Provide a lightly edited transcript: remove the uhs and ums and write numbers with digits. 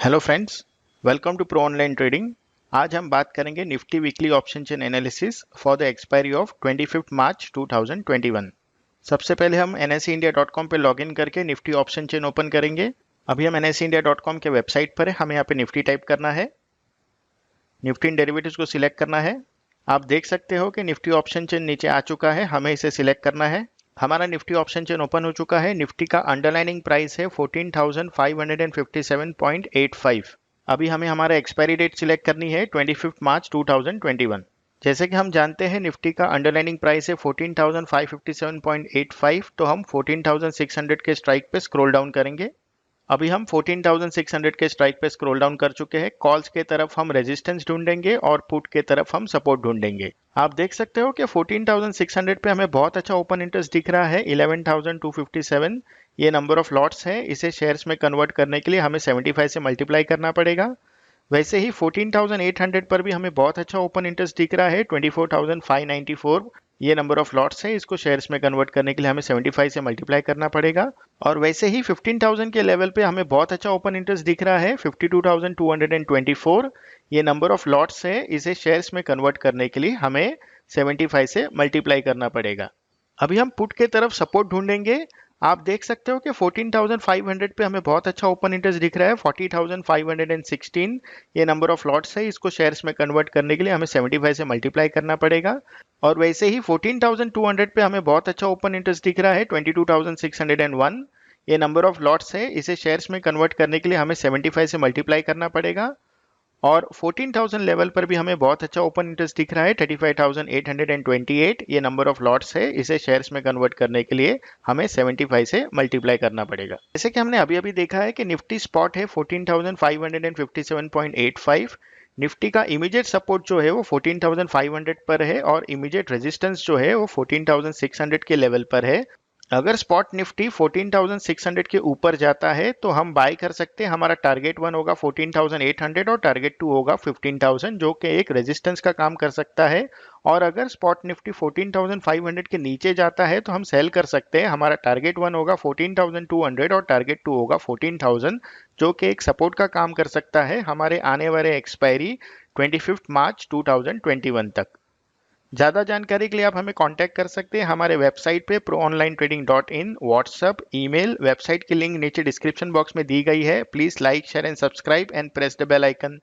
Hello friends, welcome to pro online trading. आज हम बात करेंगे Nifty weekly option chain analysis for the expiry of 25 March 2021। सबसे पहले हम nsindia.com पे लॉगिन करके निफ्टी ऑप्शन चेन ओपन करेंगे। अभी हम nsindia.com के वेबसाइट पर है, हमें यहाँ पे निफ्टी टाइप करना है, निफ्टी इन डेरिवेटिव्स को सिलेक्ट करना है। आप देख सकते हो कि निफ्टी ऑप्शन चेन नीचे आ चुका है, हमें इसे सिलेक्ट करना है। हमारा निफ्टी ऑप्शन चेन ओपन हो चुका है। निफ्टी का अंडरलाइनिंग प्राइस है 14,557.85। अभी हमें हमारा एक्सपायरी डेट सिलेक्ट करनी है 25 मार्च 2021। जैसे कि हम जानते हैं निफ्टी का अंडरलाइनिंग प्राइस है 14,557.85, तो हम 14,600 के स्ट्राइक पे स्क्रॉल डाउन करेंगे। अभी हम 14,600 के स्ट्राइक पे स्क्रॉल डाउन कर चुके हैं। कॉल्स के तरफ हम रेजिस्टेंस ढूंढेंगे और पुट के तरफ हम सपोर्ट ढूंढेंगे। आप देख सकते हो कि 14,600 पे हमें बहुत अच्छा ओपन इंटरेस्ट दिख रहा है। 11,257 ये नंबर ऑफ लॉट्स है। इसे शेयर्स में कन्वर्ट करने के लिए हमें 75 से मल्टीप्लाई करना पड़ेगा। वैसे ही 14,800 पर भी हमें बहुत अच्छा ओपन इंटरेस्ट दिख रहा है। 24,594 ये नंबर ऑफ लॉट्स है। इसको शेयर्स में कन्वर्ट करने के लिए हमें 75 से मल्टीप्लाई करना पड़ेगा। और वैसे ही 15,000 के लेवल पे हमें बहुत अच्छा ओपन इंटरेस्ट दिख रहा है। 52,224 ये नंबर ऑफ लॉट्स है। इसे शेयर्स में कन्वर्ट करने के लिए हमें 75 से मल्टीप्लाई करना पड़ेगा। अभी हम पुट के तरफ सपोर्ट ढूंढेंगे। आप देख सकते हो कि 14,500 पे हमें बहुत अच्छा ओपन इंटरेस्ट दिख रहा है। 40,516 ये नंबर ऑफ लॉट्स है। इसको शेयर्स में कन्वर्ट करने के लिए हमें 75 से मल्टीप्लाई करना पड़ेगा। और वैसे ही 14,200 पे हमें बहुत अच्छा ओपन इंटरेस्ट दिख रहा है। 22,601 ये नंबर ऑफ लॉट्स है। इसे शेयर्स में कन्वर्ट करने के लिए हमें 75 से मल्टीप्लाई करना पड़ेगा। और 14,000 लेवल पर भी हमें बहुत अच्छा ओपन इंटरेस्ट दिख रहा है। 35,828 ये नंबर ऑफ लॉट्स है। इसे शेयर्स में कन्वर्ट करने के लिए हमें 75 से मल्टीप्लाई करना पड़ेगा। जैसे कि हमने अभी अभी देखा है कि निफ्टी स्पॉट है 14,557.85। निफ्टी का इमीडिएट सपोर्ट जो है वो 14,500 पर है और इमीडिएट रेजिस्टेंस जो है वो 14,600 के लेवल पर है। अगर स्पॉट निफ्टी 14,600 के ऊपर जाता है तो हम बाय कर सकते हैं। हमारा टारगेट 1 होगा 14,800 और टारगेट 2 होगा 15,000, जो कि एक रेजिस्टेंस का काम कर सकता है। और अगर स्पॉट निफ्टी 14,500 के नीचे जाता है तो हम सेल कर सकते हैं। हमारा टारगेट 1 होगा 14,200 और टारगेट 2 होगा 14,000, जो कि एक सपोर्ट का काम कर सकता है हमारे आने वाले एक्सपायरी 25 मार्च 2021 तक। ज़्यादा जानकारी के लिए आप हमें कांटेक्ट कर सकते हैं हमारे वेबसाइट पे proonlinetrading.in। व्हाट्सएप, ईमेल, वेबसाइट की लिंक नीचे डिस्क्रिप्शन बॉक्स में दी गई है। Please like, share and subscribe and press the bell icon.